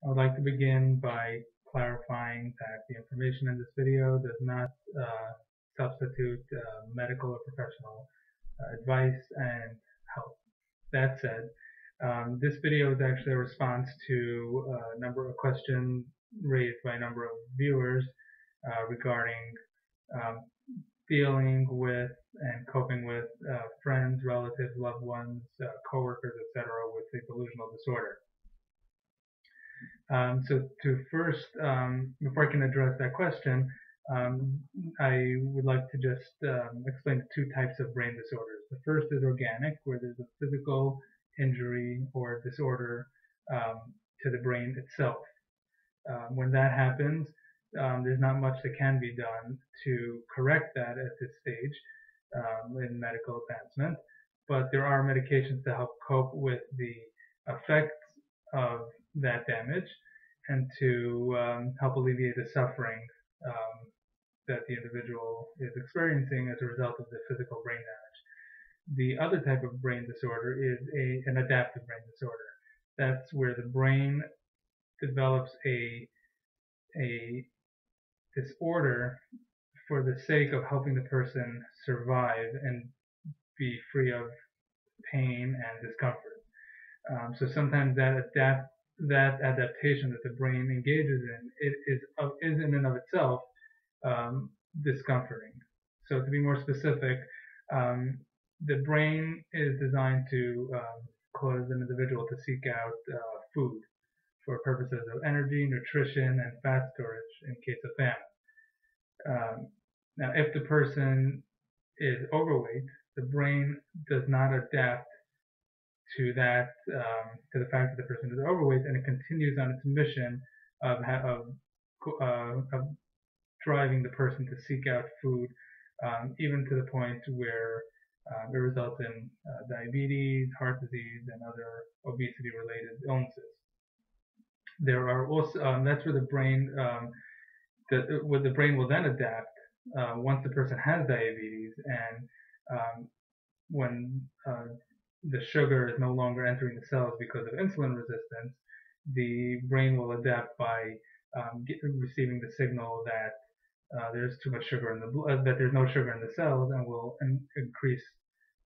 I would like to begin by clarifying that the information in this video does not substitute medical or professional advice and help. That said, this video is actually a response to a question raised by a number of viewers regarding um, dealing with and coping with friends, relatives, loved ones, coworkers, etc. with a delusional disorder. So to first, before I can address that question, I would like to just explain the two types of brain disorders. The first is organic, where there's a physical injury or disorder to the brain itself. When that happens, there's not much that can be done to correct that at this stage in medical advancement, but there are medications to help cope with the effects of that damage and to help alleviate the suffering that the individual is experiencing as a result of the physical brain damage. The other type of brain disorder is an adaptive brain disorder. That's where the brain develops a disorder for the sake of helping the person survive and be free of pain and discomfort. So sometimes that adaptation that the brain engages in is in and of itself discomforting. So to be more specific, the brain is designed to cause an individual to seek out food for purposes of energy, nutrition, and fat storage in case of famine. Now, if the person is overweight, the brain does not adapt to that, to the fact that the person is overweight, and it continues on its mission of driving the person to seek out food, even to the point where it results in diabetes, heart disease, and other obesity-related illnesses. There are also that's where the brain the brain will then adapt once the person has diabetes, and when the sugar is no longer entering the cells because of insulin resistance, the brain will adapt by receiving the signal that there's too much sugar in the blood, that there's no sugar in the cells, and will increase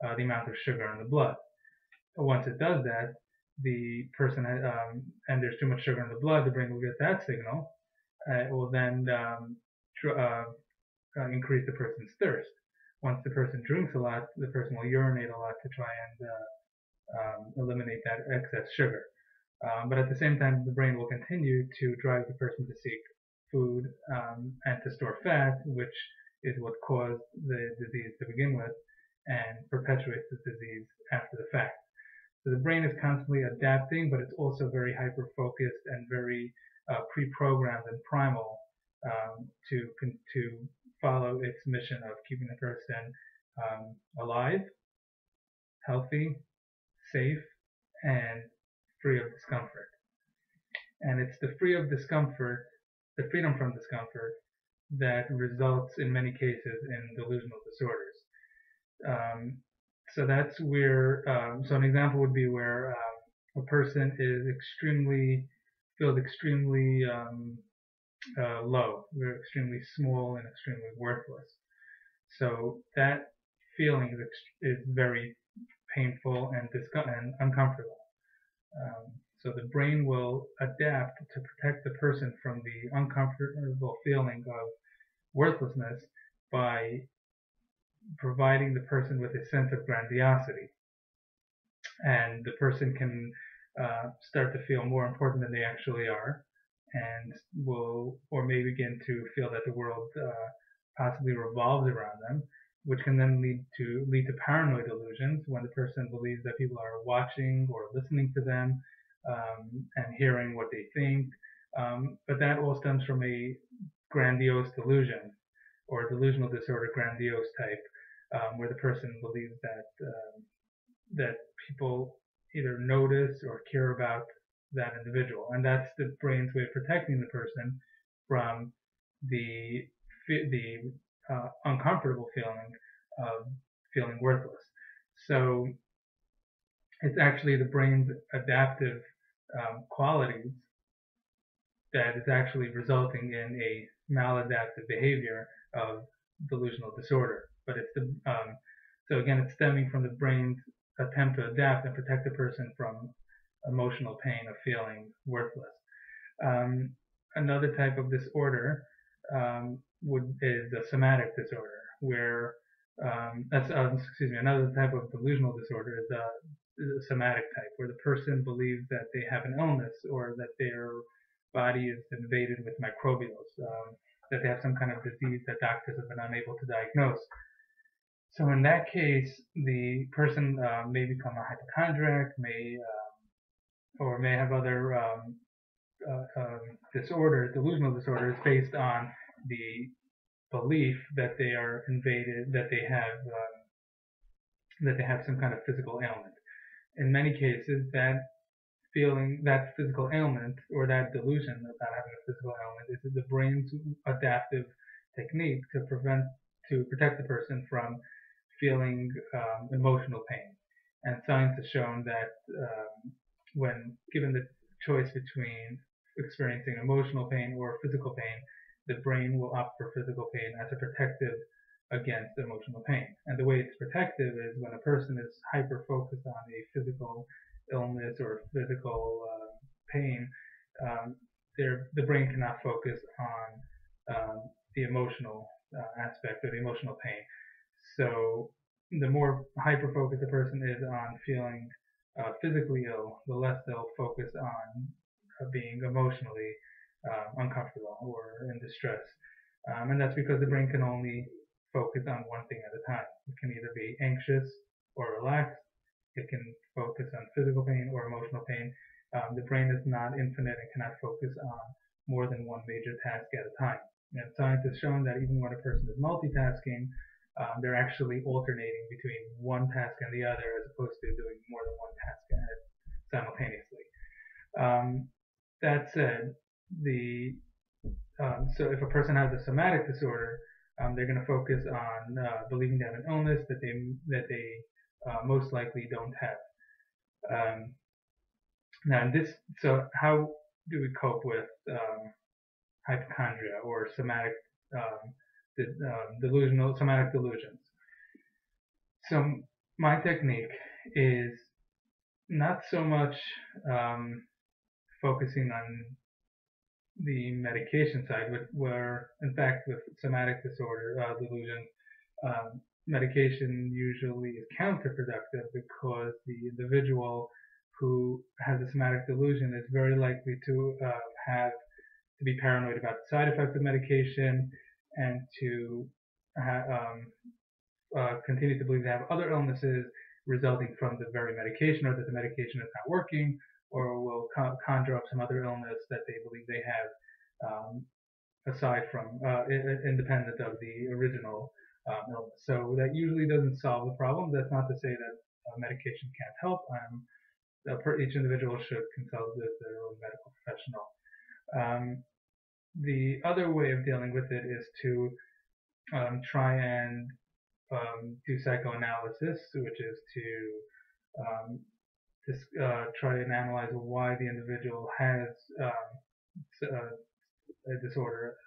the amount of sugar in the blood. Once it does that, the person and there's too much sugar in the blood, the brain will get that signal. It will then increase the person's thirst. Once the person drinks a lot, the person will urinate a lot to try and eliminate that excess sugar. But at the same time, the brain will continue to drive the person to seek food and to store fat, which is what caused the disease to begin with, and perpetuates the disease after the fact. So the brain is constantly adapting, but it's also very hyper-focused and very pre-programmed and primal to follow its mission of keeping the person alive, healthy, safe, and free of discomfort. And it's the freedom from discomfort that results in many cases in delusional disorders. So that's where, so an example would be where a person is feels extremely low, they're extremely small and extremely worthless. So that feeling is very painful and uncomfortable. So the brain will adapt to protect the person from the uncomfortable feeling of worthlessness by providing the person with a sense of grandiosity, and the person can start to feel more important than they actually are, and or may begin to feel that the world possibly revolves around them, which can then lead to paranoid delusions when the person believes that people are watching or listening to them and hearing what they think. But that all stems from a grandiose delusion or delusional disorder, grandiose type, where the person believes that people either notice or care about that individual, and that's the brain's way of protecting the person from the uncomfortable feeling of feeling worthless. So it's actually the brain's adaptive qualities that is actually resulting in a maladaptive behavior of delusional disorder. But so again, it's stemming from the brain's attempt to adapt and protect the person from emotional pain of feeling worthless. Another type of disorder is a somatic disorder, where another type of delusional disorder is a somatic type, where the person believes that they have an illness or that their body is invaded with microbials, that they have some kind of disease that doctors have been unable to diagnose. So in that case, the person may become a hypochondriac, or may have other delusional disorders based on the belief that they are invaded, that they have some kind of physical ailment. In many cases, that physical ailment or that delusion about having a physical ailment is the brain's adaptive technique to protect the person from feeling emotional pain. And science has shown that when given the choice between experiencing emotional pain or physical pain, the brain will opt for physical pain as a protective against emotional pain. And the way it's protective is when a person is hyper-focused on a physical illness or physical pain, the brain cannot focus on the emotional aspect or the emotional pain. So the more hyper-focused a person is on feeling physically ill, the less they'll focus on being emotionally uncomfortable or in distress. And that's because the brain can only focus on one thing at a time. It can either be anxious or relaxed. It can focus on physical pain or emotional pain. The brain is not infinite and cannot focus on more than one major task at a time. And science has shown that even when a person is multitasking, they're actually alternating between one task and the other, as opposed to doing more than one task simultaneously. That said, so if a person has a somatic disorder, they're going to focus on believing they have an illness that they most likely don't have. So how do we cope with hypochondria or somatic somatic delusions? So my technique is not so much focusing on the medication side, where in fact with somatic disorder delusion, medication usually is counterproductive, because the individual who has a somatic delusion is very likely to be paranoid about the side effects of medication, and to continue to believe they have other illnesses resulting from the very medication, or that the medication is not working, or will conjure up some other illness that they believe they have aside from, independent of the original illness. So that usually doesn't solve the problem. That's not to say that medication can't help. Each individual should consult with their own medical professional. The other way of dealing with it is to try and do psychoanalysis, which is to try and analyze why the individual has a disorder,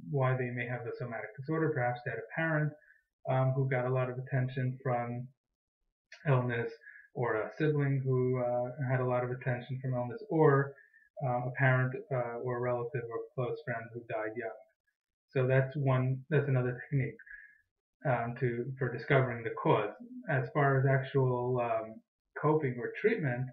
why they may have the somatic disorder. Perhaps they had a parent who got a lot of attention from illness, or a sibling who had a lot of attention from illness, or a parent or a relative or close friend who died young. So that's another technique for discovering the cause. As far as actual coping or treatment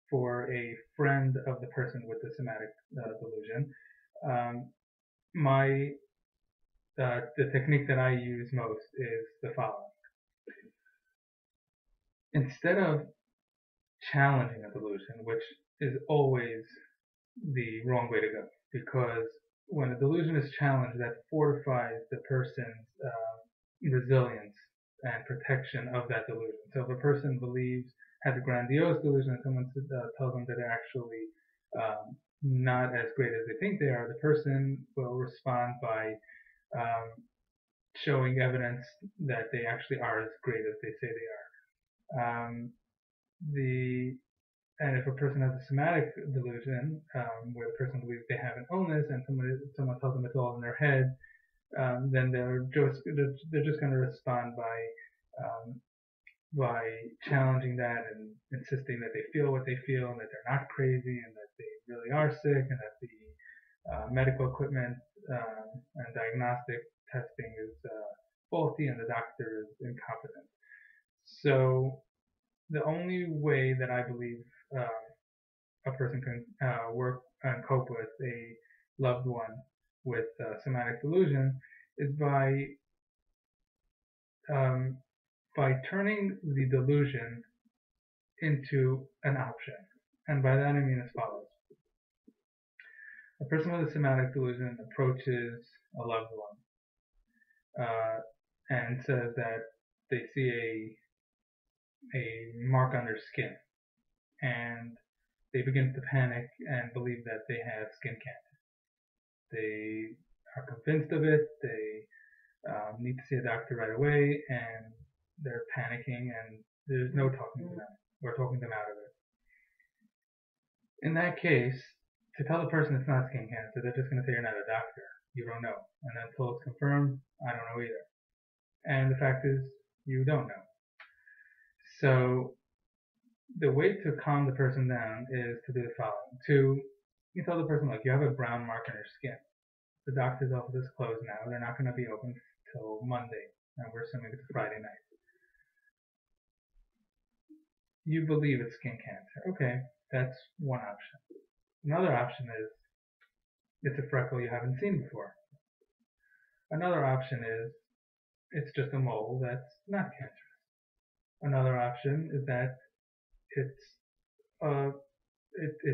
for a friend of the person with the somatic delusion, the technique that I use most is the following. Instead of challenging a delusion, which is always the wrong way to go, because when a delusion is challenged, that fortifies the person's resilience and protection of that delusion. So if a person has a grandiose delusion, and someone tells them that they're actually not as great as they think they are, the person will respond by showing evidence that they actually are as great as they say they are. And if a person has a somatic delusion, where the person believes they have an illness and someone tells them it's all in their head, then they're just going to respond by challenging that and insisting that they feel what they feel and that they're not crazy and that they really are sick and that the medical equipment and diagnostic testing is faulty and the doctor is incompetent. So the only way that I believe a person can work and cope with a loved one with somatic delusion is by turning the delusion into an option. And by that I mean as follows. A person with a somatic delusion approaches a loved one and says that they see a mark on their skin, and they begin to panic and believe that they have skin cancer. They are convinced of it, they need to see a doctor right away, and they're panicking, and there's no talking to them. We're talking them out of it. In that case, to tell the person it's not skin cancer, they're just going to say you're not a doctor. You don't know. And until it's confirmed, I don't know either. And the fact is, you don't know. So the way to calm the person down is to do the following. You tell the person, look, you have a brown mark on your skin. The doctor's office is closed now. They're not going to be open till Monday. And we're assuming it's a Friday night. You believe it's skin cancer. Okay, that's one option. Another option is it's a freckle you haven't seen before. Another option is it's just a mole that's not cancerous. Another option is that it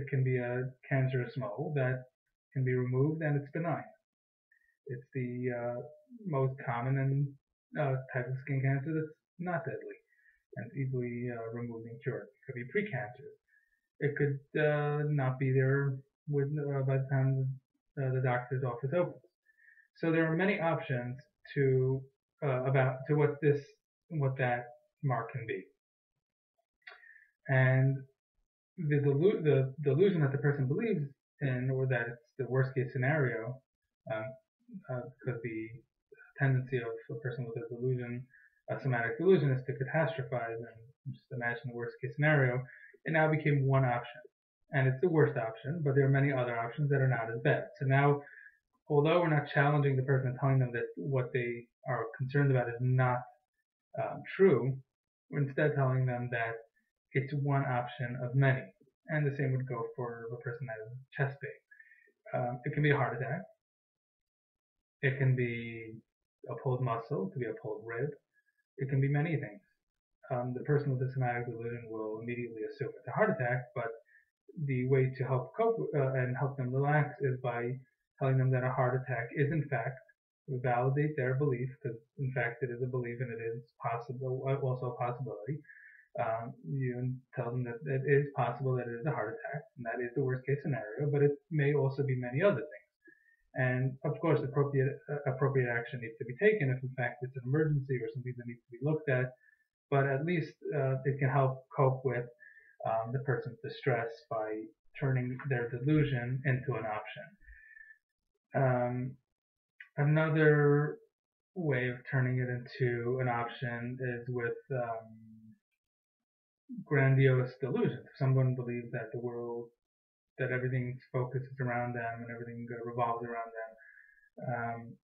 can be a cancerous mole that can be removed and it's benign. It's the most common and type of skin cancer that's not deadly and easily removed and cured. It could be precancerous. It could not be there by the time the doctor's office opens. So there are many options to what that mark can be. And the delusion that the person believes in, or that it's the worst case scenario, because the tendency of a person with a delusion, a somatic delusion, is to catastrophize and just imagine the worst case scenario. It now became one option, and it's the worst option, but there are many other options that are not as bad. So now, although we're not challenging the person and telling them that what they are concerned about is not true, we're instead telling them that it's one option of many. And the same would go for a person that has chest pain. It can be a heart attack. It can be a pulled muscle. It can be a pulled rib. It can be many things. The person with the somatic delusion will immediately assume it's a heart attack, but the way to help cope and help them relax is by telling them that a heart attack is in fact, validate their belief, because in fact it is a belief and it is possible, also a possibility. You tell them that it is possible that it is a heart attack, and that is the worst case scenario, but it may also be many other things. And of course, appropriate action needs to be taken if in fact it's an emergency or something that needs to be looked at. But at least it can help cope with the person's distress by turning their delusion into an option. Another way of turning it into an option is with Grandiose Delusions. If someone believes that the world, that everything's focus is around them and everything revolves around them,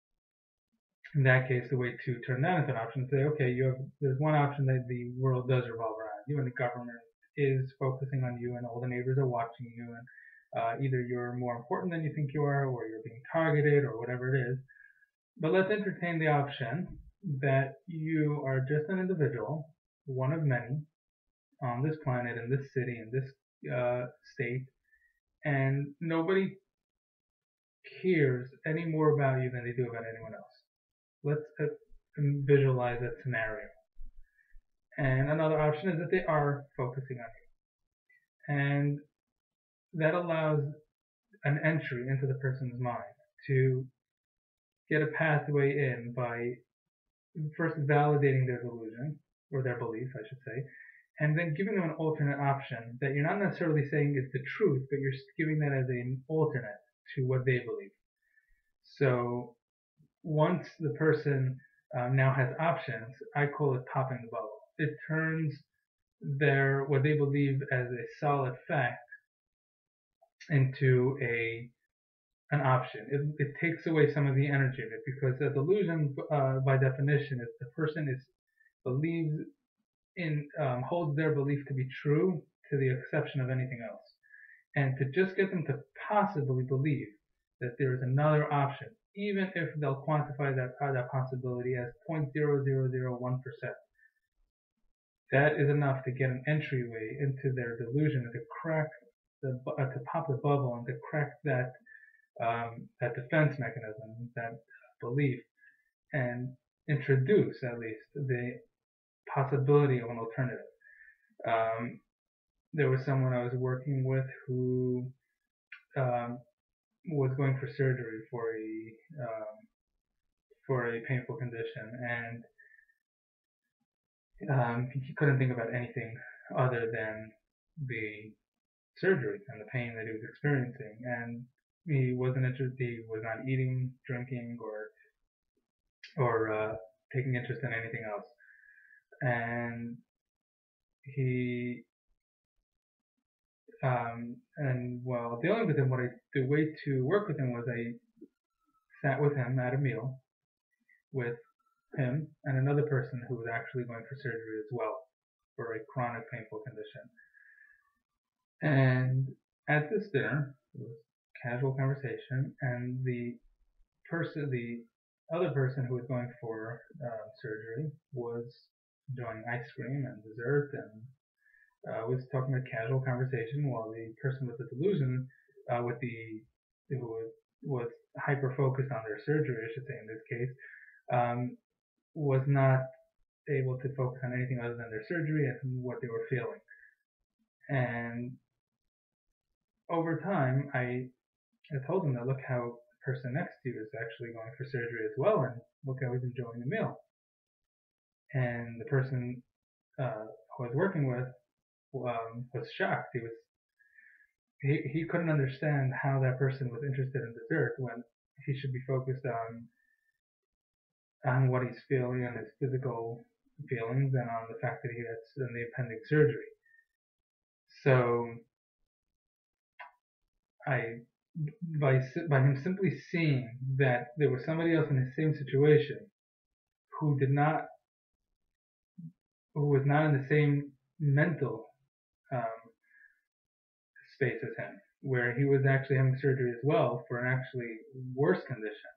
in that case, the way to turn that into an option is say, okay, there's one option that the world does revolve around you, and the government is focusing on you, and all the neighbors are watching you, and either you're more important than you think you are, or you're being targeted, or whatever it is. But let's entertain the option that you are just an individual, one of many, on this planet, in this city, in this state, and nobody cares any more about you than they do about anyone else. Let's visualize that scenario. And another option is that they are focusing on you. And that allows an entry into the person's mind to get a pathway in by first validating their delusion, or their belief, I should say, and then giving them an alternate option that you're not necessarily saying is the truth, but you're giving that as an alternate to what they believe. So once the person now has options, I call it popping the bubble. It turns what they believe as a solid fact into an option. It takes away some of the energy of it, because a delusion, by definition, is the person believes in holds their belief to be true to the exception of anything else, and to just get them to possibly believe that there is another option, even if they'll quantify that possibility as 0.0001%. That is enough to get an entryway into their delusion, and to crack to pop the bubble, and to crack that defense mechanism, that belief, and introduce at least the possibility of an alternative. There was someone I was working with who was going for surgery for a painful condition, and he couldn't think about anything other than the surgery and the pain that he was experiencing, and he wasn't interested. He was not eating, drinking, or taking interest in anything else. And while dealing with him, the way to work with him was I sat with him at a meal with him and another person who was actually going for surgery as well for a chronic painful condition. And at this dinner, it was casual conversation, and the other person who was going for surgery was enjoying ice cream and dessert, and was talking a casual conversation, while the person with the delusion, who was hyper focused on their surgery, I should say in this case, was not able to focus on anything other than their surgery and what they were feeling. And over time, I told him that, look how the person next to you is actually going for surgery as well, and look how he's enjoying the meal. And the person who I was working with was shocked. He couldn't understand how that person was interested in dessert when he should be focused on what he's feeling, on his physical feelings, and on the fact that he had the impending surgery. So by him simply seeing that there was somebody else in the same situation who was not in the same mental space as him, where he was actually having surgery as well for an actually worse condition,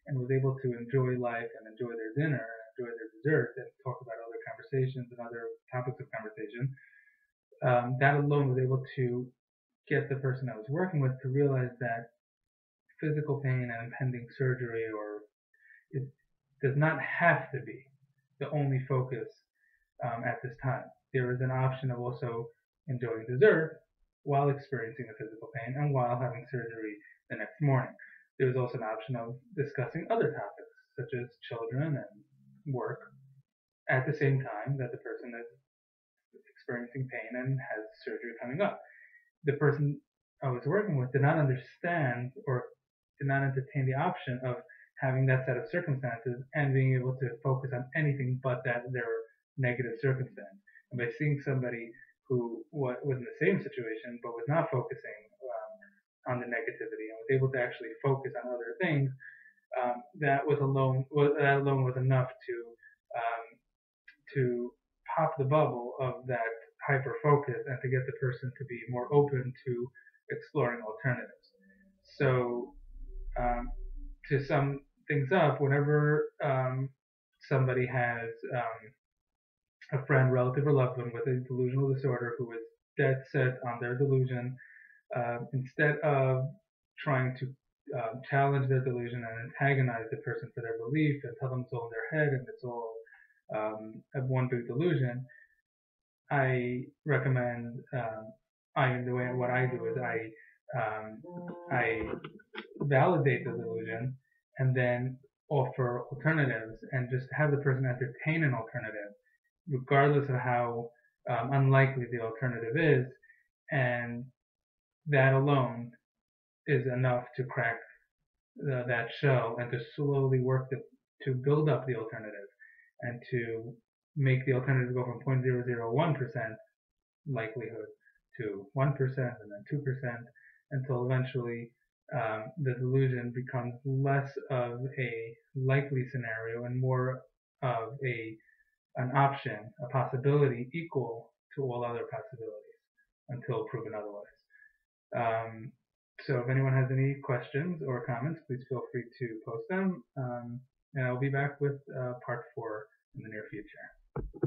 and was able to enjoy life and enjoy their dinner and enjoy their dessert and talk about other conversations and other topics of conversation, that alone was able to get the person I was working with to realize that physical pain and impending surgery it does not have to be the only focus at this time. There is an option of also enjoying dessert while experiencing the physical pain and while having surgery the next morning. There's also an option of discussing other topics, such as children and work, at the same time that the person is experiencing pain and has surgery coming up. The person I was working with did not understand or did not entertain the option of having that set of circumstances and being able to focus on anything but their negative circumstance. And by seeing somebody who was in the same situation but was not focusing on the negativity and was able to actually focus on other things, that alone was enough to pop the bubble of that hyper focus and to get the person to be more open to exploring alternatives. So to sum things up, whenever somebody has a friend, relative, or loved one with a delusional disorder who is dead set on their delusion, instead of trying to challenge their delusion and antagonize the person for their belief and tell them it's all in their head and it's all one big delusion, I recommend what I do is I validate the delusion and then offer alternatives and just have the person entertain an alternative, regardless of how unlikely the alternative is, and that alone is enough to crack that shell and to slowly work to build up the alternative and to make the alternative go from 0.001% likelihood to 1% and then 2% until eventually the delusion becomes less of a likely scenario and more of an option, a possibility equal to all other possibilities until proven otherwise. So if anyone has any questions or comments, please feel free to post them. And I'll be back with part 4 in the near future.